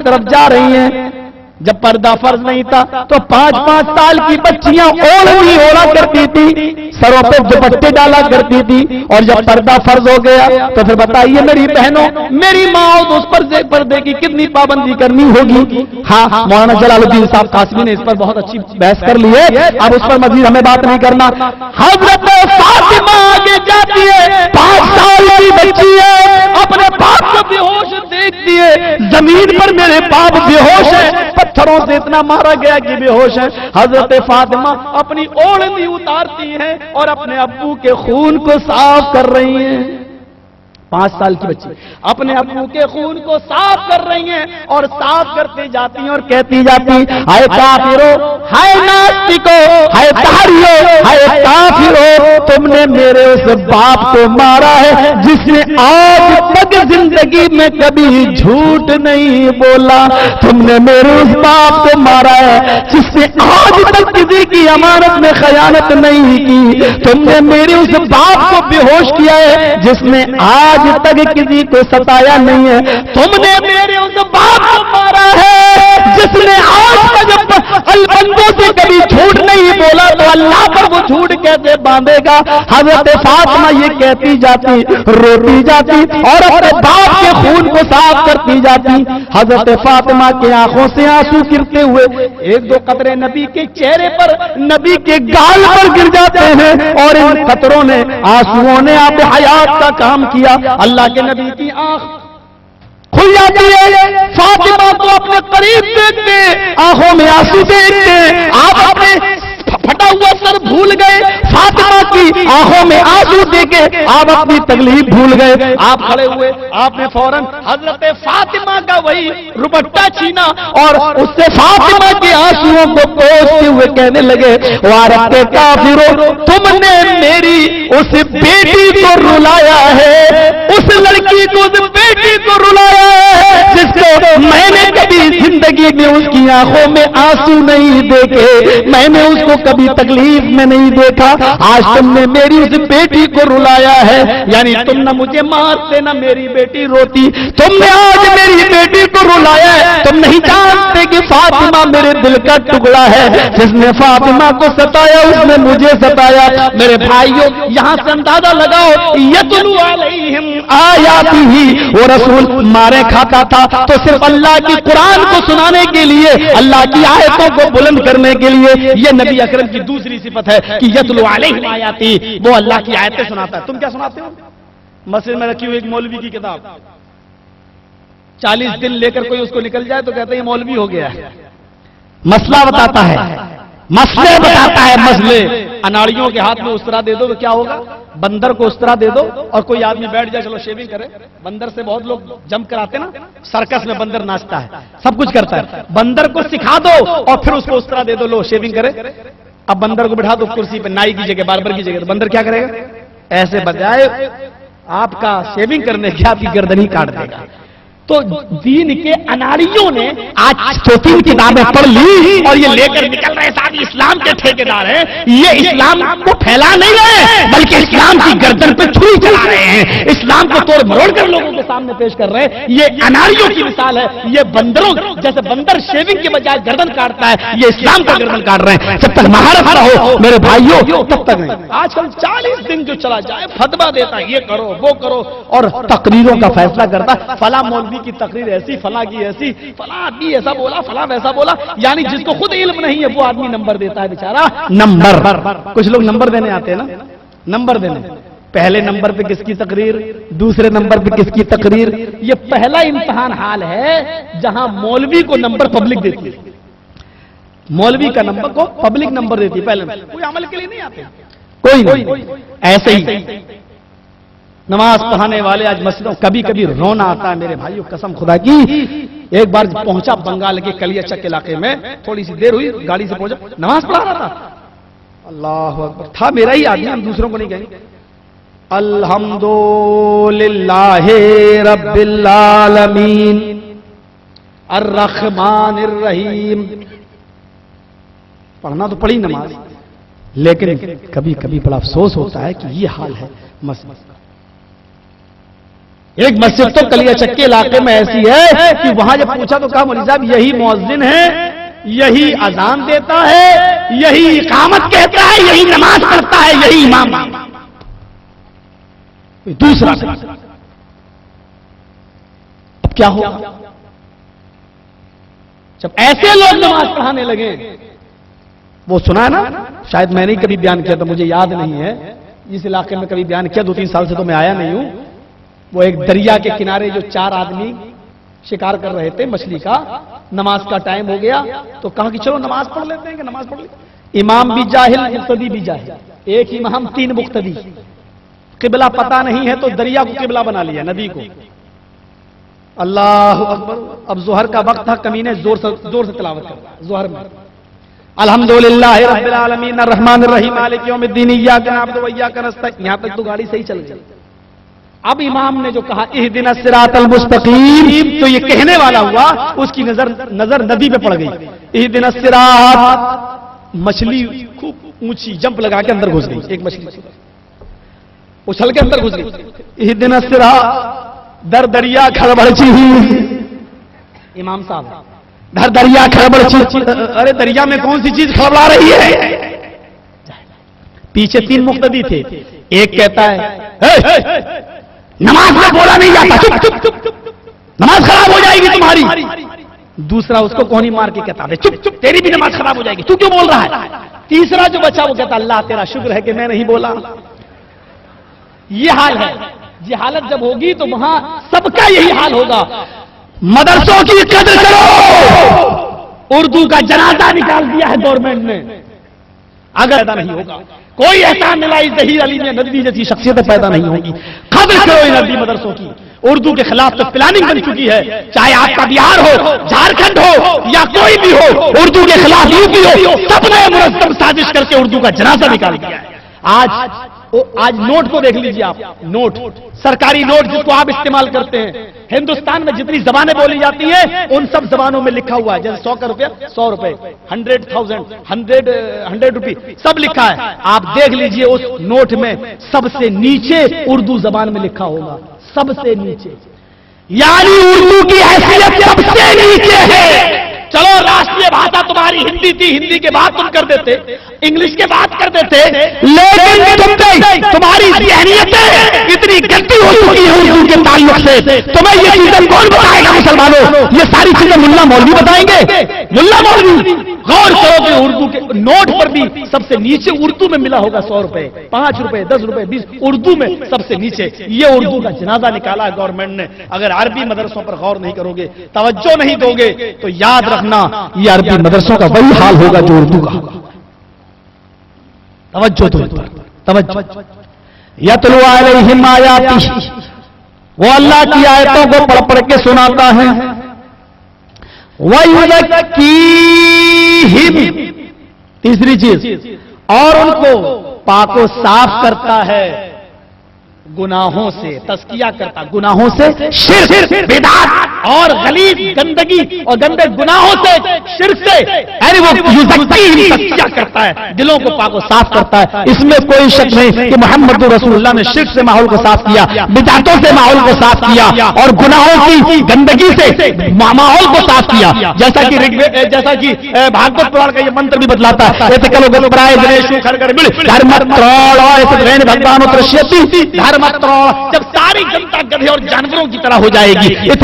طرف جا رہی ہیں. جب پردہ فرض نہیں تھا تو 5-5 سال کی بچیاں اوڑھنی اوڑھا کرتی تھی, سروں پہ دوپٹے ڈالا کرتی تھی, اور جب پردہ فرض ہو گیا تو پھر بتائیے میری بہنوں, میری ماں, تو اس پردے کی کتنی پابندی کرنی ہوگی. ہاں, مولانا جلال الدین صاحب قاسمی نے اس پر بہت اچھی بحث کر لی ہے, اب اس پر مزید ہمیں بات نہیں کرنا. حضرت فاطمہ آگے جاتی ہے, 5 سال کی بچی ہے, اپنے باپ کو بے ہوش دیکھتی ہے, زمین پر میرے باپ بے ہوش ہے, پتھروں سے اتنا مارا گیا کہ بے ہوش ہے. حضرت فاطمہ اپنی اوڑھنی اتارتی ہیں اور اپنے ابو کے خون کو صاف کر رہی ہیں. 5 سال کی بچی اپنے ابو کے خون کو صاف کر رہی ہیں, اور صاف کرتے جاتی ہیں اور کہتی جاتی, ہائے کافرو, ہائے ناستکو, ہائے تاریو, ہائے کافرو, تم نے میرے اس باپ کو مارا ہے جس نے آج تک زندگی میں کبھی جھوٹ نہیں بولا. تم نے میرے اس باپ کو مارا ہے جس نے آج تک کسی کی امانت میں خیانت نہیں کی. تم نے میرے اس باپ کو بے ہوش کیا ہے جس نے آج تک کسی کو ستایا نہیں ہے. تم نے میرے اس باپ کو مارا ہے جس نے آج تک بندوں سے کبھی جھوٹ نہیں بولا, تو اللہ پر وہ جھوٹ کیسے باندھے گا. حضرت فاطمہ یہ کہتی جاتی, روتی جاتی, اور اپنے باپ کے خون کو صاف کرتی جاتی. حضرت فاطمہ کی آنکھوں سے آنسو گرتے ہوئے 1-2 قطرے نبی کے چہرے پر, نبی کے گال پر گر جاتے ہیں, اور ان قطروں نے, آنسوؤں نے آب حیات کا کام کیا. اللہ کے نبی کی آنکھ کھل جاتی ہے, فاطمہ کو اپنے قریب دیکھتے, آنکھوں میں آنسو دیکھتے, آپ اپنے پھٹا ہوا سر بھول گئے, فاطمہ کی آنکھوں میں آنسو دیکھے آپ اپنی تکلیف بھول گئے. آپ کھڑے ہوئے, آپ نے فوراً حضرت فاطمہ کا وہی دوپٹہ چھینا اور اس سے فاطمہ کے آنسوؤں کو پوچھتے ہوئے کہنے لگے, وارب کے کافرو, تم نے میری اس بیٹی کو رلایا ہے, اس لڑکی کو, اس بیٹی کو رلایا ہے جس کو میں نے کبھی زندگی میں اس کی آنکھوں میں آنسو نہیں دیکھے, میں نے اس کو کبھی تکلیف میں نہیں دیکھا. آج تم نے میری اس بیٹی کو رلایا ہے, یعنی تم نہ مجھے مارتے نہ میری بیٹی روتی, تم نے آج میری بیٹی کو رلایا ہے. تم نہیں جانتے کہ فاطمہ میرے دل کا ٹکڑا ہے, جس نے فاطمہ کو ستایا اس نے مجھے ستایا. میرے بھائیوں, یہاں سے اندازہ لگاؤ, یتلو علیہم آیاتہ, وہ رسول مارے کھاتا تھا تو صرف اللہ کی قرآن کو سنانے کے لیے, اللہ کی آیتوں کو بلند کرنے کے لیے. یہ نبی اکرم کی دوسری صفت ہے کہ یتلو علیہم آیاتی, وہ اللہ کی آیتیں سناتا ہے. تم کیا سناتے ہو؟ مسجد میں رکھی ہوئی ایک مولوی کی کتاب, 40 دن لے کر کوئی اس کو نکل جائے تو کہتے ہیں یہ مولوی ہو گیا ہے. مسئلہ بتاتا ہے, مسئلے بتاتا ہے, مسئلے. اناڑیوں کے ہاتھ میں استرا دے دو تو کیا ہوگا, بندر کو استرا دے دو, اور کوئی آدمی بیٹھ جائے چلو شیونگ کرے. بندر سے بہت لوگ جمپ کراتے نا, سرکس میں بندر ناچتا ہے, سب کچھ کرتا ہے. بندر کو سکھا دو اور پھر اس کو استرا دے دو, لو شیونگ کرے. اب بندر کو بٹھا دو کرسی پہ, نائی کی جگہ, باربر کی جگہ, تو بندر کیا کرے گا؟ ایسے بجائے آپ کا شیونگ کرنے کی آپ کی گردن ہی کاٹ دے گا. تو دین کے اناڑیوں نے آج 2-3 کتابیں پڑھ لی اور یہ لے کر نکل رہے صاحب اسلام کے ٹھیکیدار ہیں. یہ اسلام کو پھیلا نہیں رہے بلکہ اسلام کی گردن پہ چھری چلا رہے ہیں, اسلام کو توڑ مروڑ کر لوگوں کے سامنے پیش کر رہے ہیں. یہ اناڑیوں کی مثال ہے. یہ بندروں, جیسے بندر شیونگ کے بجائے گردن کاٹتا ہے, یہ اسلام کا گردن کاٹ رہے ہیں. جب تک مہارت نہ ہو میرے بھائیوں تب تک نہیں. آج کل 40 دن جو چلا جائے فتوا دیتا ہے, یہ کرو وہ کرو, اور تقریروں کا فیصلہ کرتا ہے. فلاں مولوی کی تقریر ایسی, فلاں کی ایسی, فلاں آدمی ایسا بولا, فلاں ویسا بولا, یعنی جس کو خود علم نہیں ہے وہ آدمی نمبر دیتا ہے بیچارہ. نمبر, کچھ لوگ نمبر دینے آتے ہیں نا, نمبر دینے. پہلے نمبر پہ کس کی تقریر, دوسرے نمبر پہ کس کی تقریر. یہ پہلا امتحان حال ہے جہاں مولوی کو نمبر پبلک دیتی ہے. مولوی کا نمبر کو پبلک نمبر دیتی ہے. پہلے کوئی عمل کے لیے نہیں آتے, کوئی نہیں. ایسے ہی نماز پڑھانے والے آج مسجدوں, کبھی کبھی رونا آتا ہے میرے بھائیوں, قسم خدا کی. ایک بار پہنچا بنگال کے کلیا چک علاقے میں, تھوڑی سی دیر ہوئی, گاڑی سے پہنچا, نماز پڑھا رہا تھا. اللہ اکبر, تھا میرا ہی آدمی, ہم دوسروں کو نہیں کہیں گے. الحمدللہ رب العالمین الرحمن الرحیم. پڑھنا تو پڑھی نماز, لیکن کبھی کبھی بڑا افسوس ہوتا ہے کہ یہ حال ہے مسجد. ایک مسجد تو کلیا چکے علاقے میں ایسی ہے کہ وہاں جب پوچھا تو کہا مولوی صاحب یہی مؤذن ہے، یہی اذان دیتا ہے، یہی اقامت کہتا ہے، یہی نماز پڑھتا ہے، یہی امام، دوسرا اب کیا ہو جب ایسے لوگ نماز پڑھانے لگے؟ وہ سنا نا، شاید میں نے کبھی بیان کیا تھا، مجھے یاد نہیں ہے، اس علاقے میں کبھی بیان کیا، 2-3 سال سے تو میں آیا نہیں ہوں۔ وہ ایک دریا کے کنارے جو 4 آدمی شکار کر رہے تھے مچھلی کا، نماز کا ٹائم ہو گیا تو کہا کہ چلو نماز پڑھ لیتے ہیں، کہ نماز پڑھ لیتے ہیں۔ امام بھی جاہل، مقتدی بھی جاہل، ایک امام 3 مقتدی، قبلہ پتہ نہیں ہے تو دریا کو قبلہ بنا لیا، ندی کو۔ اللہ اکبر، اب ظہر کا وقت تھا، کمینے زور سے تلاوت کر رہا ہے ظہر میں، الحمدللہ رب العالمین الرحمن الرحیم مالک یوم الدین ایاک نعبد و ایاک نستعین، یہاں تک تو گاڑی صحیح چل گئی۔ اب امام نے جو کہا اہدنا الصراط المستقیم، تو یہ کہنے والا ہوا، اس کی نظر ندی پہ پڑ گئی، اہدنا الصراط، مچھلی خوب اونچی جمپ لگا کے اندر گھس گئی، ایک مچھلی اچھل کے اندر گھس گئی، اہدنا الصراط، در دریا کھڑبڑچی ہوئی، امام صاحب در دریا کھڑبڑچی، ارے دریا میں کون سی چیز کھڑبڑا رہی ہے؟ پیچھے 3 مقتدی تھے، ایک کہتا ہے نماز میں بولا نہیں جاتا، نماز خراب ہو جائے گی تمہاری۔ دوسرا اس کو کونی مار کے کہتا ہے چپ چپ، تیری بھی نماز خراب ہو جائے گی، تو کیوں بول رہا ہے؟ تیسرا جو بچا وہ کہتا اللہ تیرا شکر ہے کہ میں نہیں بولا۔ یہ حال ہے، یہ حالت جب ہوگی تو وہاں سب کا یہی حال ہوگا۔ مدرسوں کی قدر کرو، اردو کا جنازہ نکال دیا ہے گورنمنٹ نے، اگر ایسا نہیں ہوگا کوئی احسان ملائی ظہیر علی میں ندوی جیسی شخصیتیں پیدا نہیں ہوگی۔ قدر کرو ان ندوی مدرسوں کی، اردو کے خلاف تو پلاننگ بن چکی ہے، چاہے آپ کا بہار ہو، جھارکھنڈ ہو یا کوئی بھی ہو، اردو کے خلاف یو پی ہو، سب نے منظم سازش کر کے اردو کا جنازہ نکال دیا ہے۔ آج نوٹ کو دیکھ لیجیے آپ، نوٹ، سرکاری نوٹ جس کو آپ استعمال کرتے ہیں، ہندوستان میں جتنی زبانیں بولی جاتی ہیں ان سب زبانوں میں لکھا ہوا ہے، جیسے 100 کا روپیہ 100 روپے، 100 روپی سب لکھا ہے۔ آپ دیکھ لیجئے اس نوٹ میں سب سے نیچے اردو زبان میں لکھا ہوگا، سب سے نیچے، یعنی اردو کی حیثیت سب سے نیچے ہے۔ چلو راشٹریہ بھاشا تمہاری ہندی تھی، ہندی کے بعد تم کر دیتے، انگلش کے بات کر دیتے، لیکن تمہاری ذہنیتیں اتنی گندی ہو چکی ہے اردو کے تعلق سے، تمہیں یہ چیزیں کون بتائے گا مسلمانوں؟ یہ ساری چیزیں ملا مولوی بتائیں گے، ملا مولوی۔ غور کرو کہ اردو کے نوٹ پر بھی سب سے نیچے اردو میں ملا ہوگا 100 روپے، 5 روپے، 10 روپے، 20 اردو میں سب سے نیچے۔ یہ اردو کا جنازہ نکالا ہے گورنمنٹ نے۔ اگر عربی مدرسوں پر غور نہیں کرو گے، توجہ نہیں دو گے تو یاد رکھنا یہ عربی مدرسوں کا وہی حال ہوگا جو اردو کا ہوگا۔ توجہ دو پر، توجہ۔ یتلو علیہم آیاتہ، وہ اللہ کی آیتوں کو پڑھ پڑھ کے سناتا ہے، وَيُزَكِّيهِمْ، تیسری چیز، اور ان کو پاک و صاف کرتا ہے گناہوں سے، تزکیہ کرتا گناہوں سے، شرک، بدعت اور غلیظ گندگی اور گندے گناہوں سے، شرک سے، یعنی وہ تزکیہ کرتا ہے، دلوں کو پاک و صاف کرتا ہے۔ اس میں کوئی شک نہیں کہ محمد رسول اللہ نے شرک سے ماحول کو صاف کیا، بدعتوں سے ماحول کو صاف کیا اور گناہوں کی گندگی سے ماحول کو صاف کیا، جیسا کہ بھاگوت پراڑ کا یہ منتر بھی بتلاتا ہے، ایسے کلو گلپرائے گنیشو کھڑگڑ مل دھرمت تروڑ ایسے رین بھگوان اترشیتی دھرمت تروڑ۔ جب ساری جنتا گدھے اور جانوروں کی طرح ہو جائے گی، اس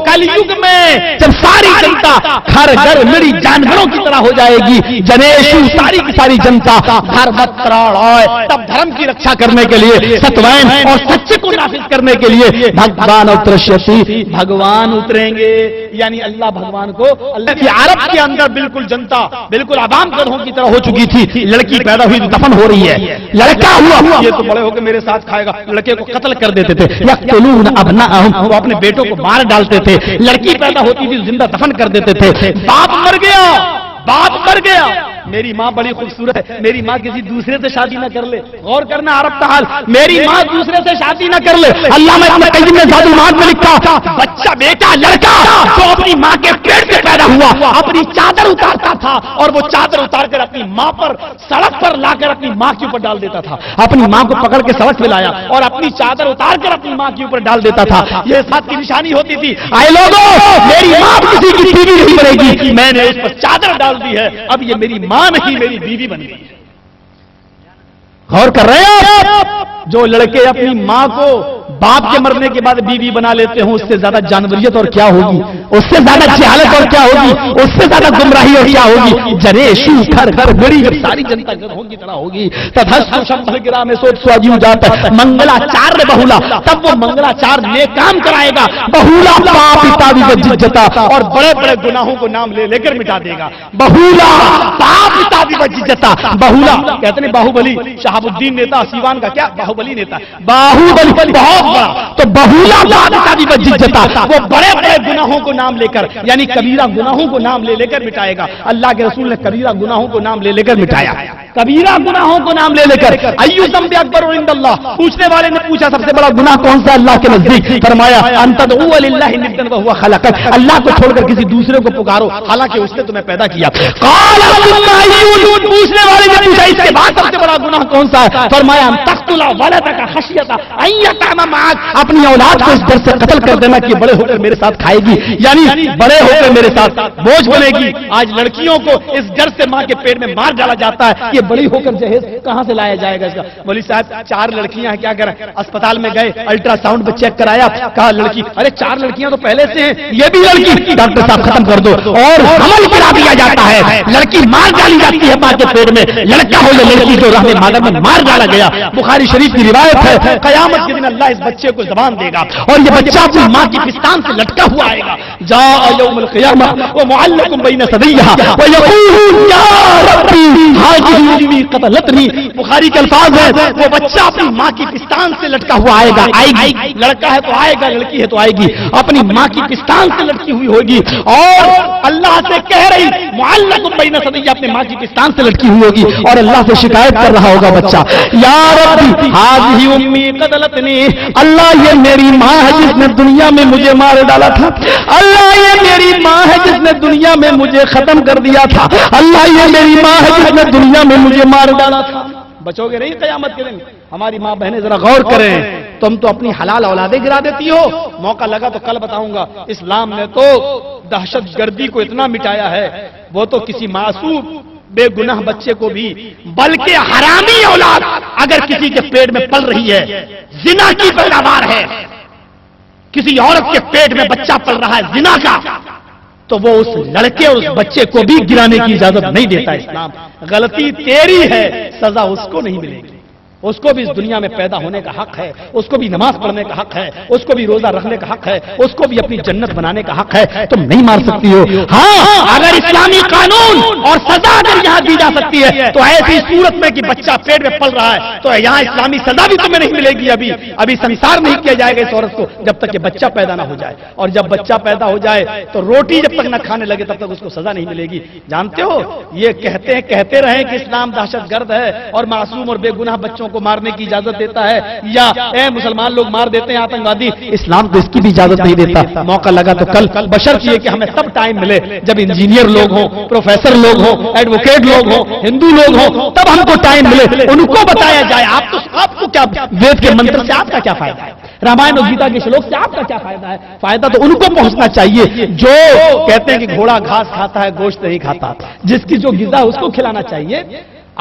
کل یگ میں جب ساری جنتا گھر گھر مڑی جانوروں کی طرح ہو جائے گی، جنیشو ساری کی ساری جنتا دھرمت تروڑ، تب دھرم کی رکشا کرنے کے لیے، ستوین اور سچے کو نافذ کرنے کے لیے بھگوان اترشیتی، بھگوان اتریں گے، یعنی اللہ بھگوان کو۔ اللہ کی عرب کے اندر بالکل جنتا بالکل عوام گدھوں کی طرح ہو چکی تھی، لڑکی پیدا ہوئی تو دفن ہو رہی ہے، لڑکا ہوا یہ تو بڑے ہو کے میرے ساتھ کھائے گا، لڑکے کو قتل کر دیتے تھے، یقتلون ابناءہم، وہ اپنے بیٹوں کو مار ڈالتے تھے، لڑکی پیدا ہوتی تھی زندہ دفن کر دیتے تھے، باپ مر گیا، باپ مر گیا، میری ماں بڑی خوبصورت ہے، میری ماں کسی دوسرے سے شادی نہ کر لے، غور کرنا عرب کا حال، میری ماں دوسرے سے شادی نہ کر لے۔ اللہ نے اپنے قیم میں زاد المعاد میں لکھا، بچہ بیٹا لڑکا جو اپنی ماں کے پیٹ سے پیدا کھڑا ہوا اپنی چادر اتارتا تھا اور وہ چادر اتار کر اپنی ماں پر سڑک پر لا کر اپنی ماں کے اوپر ڈال دیتا تھا. اپنی ماں کو پکڑ کے سڑک پہ لایا اور اپنی چادر اتار کر اپنی ماں کے اوپر ڈال دیتا تھا. یہ ساتھ کی نشانی ہوتی تھی اے لوگوں میری ماں کسی کی بیوی نہیں بنے گی, میں نے اس پر چادر ڈال دی ہے, اب یہ میری ماں نہیں میری بیوی بن گئی. غور کر رہے ہیں جو لڑکے اپنی ماں کو باپ کے مرنے کے بعد بیوی بنا لیتے ہوں, اس سے زیادہ جانوریت اور کیا ہوگی, اس سے زیادہ جہالت اور کیا ہوگی, اس سے زیادہ گمراہی اور کیا ہوگی. جریشو گھر گھر گڑی ساری جنتا گھروں کی طرح ہوگی. تدھستو شمبھل گرام میں سوچ سواجی ہو جاتا ہے منگلا چار بہولا, تب وہ منگلا چار نیک کام کرائے گا. بہولا پاپ پتا بھی جتا اور بڑے بڑے گناہوں کو نام لے لے کر مٹا دے گا. بہولا پاپ پتا بھی جتا. بہولا کہتے ہیں باہوبلی, شہاب الدین نیتا سیوان کا کیا باہوبلی نیتا, باہوبلی بہت بڑا. تو بہولا پاپ بھی جتا وہ بڑے بڑے گناہوں کو نام لے کر یعنی کبیرہ گناہوں کو نام لے لے کر مٹائے گا. اللہ کے رسول نے کبیرہ گناہوں کو نام لے لے کر مٹایا. کبیرہ گناہوں کو نام لے لے کر ایو ذنب اکبر عند اللہ. پوچھنے والے نے پوچھا سب سے بڑا گناہ کون سا اللہ کے نزدیک؟ فرمایا ان تدعو للہ ندا وهو خلقک, اللہ کو چھوڑ کر کسی دوسرے کو پکارو حالانکہ اس نے تمہیں پیدا کیا. قال پوچھنے والے نے پوچھا اس کے بعد سب سے بڑا گناہ کون سا ہے؟ فرمایا ان تقتل ولدک خشیۃ ان یطعم معک, اپنی اولاد کو اس ڈر سے قتل کر دینا کہ بڑے ہو کر میرے ساتھ کھائے گی, یعنی بڑے ہو کر میرے ساتھ بوجھ بنے گی. آج لڑکیوں کو اس ڈر سے ماں کے پیٹ میں مار ڈالا جاتا ہے کہ بڑی ہو کر جہیز کہاں سے لایا جائے گا اس کا. مولوی صاحب 4 لڑکیاں ہیں, کیا کریں, اسپتال میں گئے الٹرا ساؤنڈ میں چیک کرایا, کہا لڑکی, ارے 4 لڑکیاں تو پہلے سے ہیں, یہ بھی لڑکی, ڈاکٹر صاحب ختم کر دو. اور حمل کرا دیا جاتا ہے, لڑکی مار ڈالی جاتی ہے ماں کے پیٹ میں, لڑکا ہو یا لڑکی جو راہ مادر میں مار ڈالا گیا. بخاری شریف کی روایت ہے قیامت کے دن اللہ اس بچے کو زبان دے گا اور یہ بچہ اپنی ماں کی پستان سے لٹکا ہوا آئے گا. جاء یوم القیامہ ومعلق بین ثدیہا ویقول یا ربی ہذہ امي قتلتنی. بخاری کے الفاظ ہیں وہ بچہ اپنی ماں کی پستان سے لٹکا ہوا آئے گا, آئے گی, لڑکا ہے تو آئے گا, لڑکی ہے تو آئے گی, اپنی ماں کی پستان سے لٹکی ہوئی ہوگی اور اللہ سے کہہ رہی معلق بین ثدیہا, اپنی ماں کی پستان سے لٹکی ہوئی ہوگی اور اللہ سے شکایت کر رہا ہوگا بچہ, یا ربی ہذہ امي قتلتنی, اللہ یہ میری ماں ہے جس نے دنیا میں مجھے مار ڈالا تھا, اللہ یہ میری ماں ہے جس نے دنیا میں مجھے ختم کر دیا تھا, اللہ یہ میری ماں ہے جس نے دنیا میں مجھے مار ڈالا تھا. بچو گے نہیں قیامت کے دن. ہماری ماں بہنیں ذرا غور کریں, تم تو اپنی حلال اولادیں گرا دیتی ہو. موقع لگا تو کل بتاؤں گا, اسلام نے تو دہشت گردی کو اتنا مٹایا ہے, وہ تو کسی معصوم بے گناہ بچے کو بھی, بلکہ حرامی اولاد اگر کسی کے پیٹ میں پل رہی ہے, زنا کی پیداوار ہے, کسی عورت کے پیٹ میں بچہ پل رہا ہے زنا کا, تو وہ اس لڑکے اور اس بچے کو بھی گرانے کی اجازت نہیں دیتا اسلام. غلطی تیری ہے, سزا اس کو نہیں ملے گی. اس کو بھی اس دنیا میں پیدا ہونے کا حق ہے, اس کو بھی نماز پڑھنے کا حق ہے, اس کو بھی روزہ رکھنے کا حق ہے, اس کو بھی اپنی جنت بنانے کا حق ہے. تم نہیں مار سکتی ہو. ہاں اگر اسلامی قانون اور سزا اگر یہاں دی جا سکتی ہے تو ایسی صورت میں کہ بچہ پیٹ میں پل رہا ہے تو یہاں اسلامی سزا بھی تمہیں نہیں ملے گی. ابھی سنسار نہیں کیا جائے گا اس عورت کو جب تک کہ بچہ پیدا نہ ہو جائے, اور جب بچہ پیدا ہو جائے تو روٹی جب تک نہ کھانے لگے تب تک اس کو سزا نہیں ملے گی. جانتے ہو یہ کہتے رہے کہ اسلام دہشت گرد ہے اور معصوم اور بے گناہ بچوں کو مارنے کی اجازت دیتا ہے, یا اے مسلمان لوگ مار دیتے ہیں آتنکوادی, اسلام تو اس کی بھی اجازت نہیں دیتا. موقع لگا تو کل بشرط یہ کہ ہمیں تب ٹائم ملے جب انجینئر لوگ ہوں, پروفیسر لوگ ہوں, ایڈوکیٹ لوگ ہوں, ہندو لوگ ہوں, تب ہم کو ٹائم ملے, ان کو بتایا جائے آپ کو کیا وید کے منتر سے آپ کا کیا فائدہ ہے, رامائن اور گیتا کے شلوک سے آپ کا کیا فائدہ ہے. فائدہ تو ان کو پہنچنا چاہیے جو کہتے ہیں کہ گھوڑا گھاس کھاتا ہے گوشت نہیں کھاتا, جس کی جو غذا اس کو کھلانا چاہیے.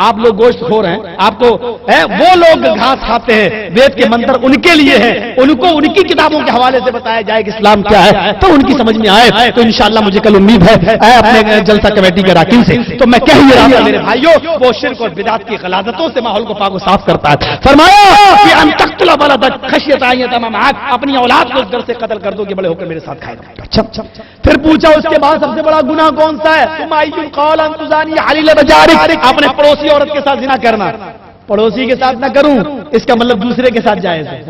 آپ لوگ گوشت کھور ہیں, آپ کو وہ لوگ گھاس کھاتے ہیں, وید کے منتر ان کے لیے ہیں, ان کو ان کی کتابوں کے حوالے سے بتایا جائے کہ اسلام کیا ہے تو ان کی سمجھ میں آئے. تو انشاءاللہ مجھے کل امید ہے اپنے جلسہ کمیٹی کے اراکین سے, تو میں کہہ ہی رہا ہوں میرے بھائیوں, وہ شرک اور بدعت کی غلاظتوں سے ماحول کو پاک و صاف کرتا ہے. فرمایا کہ ان تقتل ولدک خشیۃ ان یطعم معک, اپنی اولاد کو اس ڈر سے قتل کر دو کہ بڑے ہو کر میرے ساتھ کھائے گا. اچھا پھر پوچھا اس کے بعد سب سے بڑا گناہ کون سا ہے؟ تم ای القول ان تزانی حلیل بجارک, اپنے پڑوسی عورت کے ساتھ زنا کرنا. پڑوسی کے ساتھ نہ کروں اس کا مطلب دوسرے کے ساتھ جائز ہے.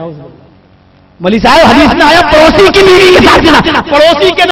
مولوی صاحب حدیث میں آیا پڑوسی کی بیوی کے ساتھ زنا, پڑوسی کے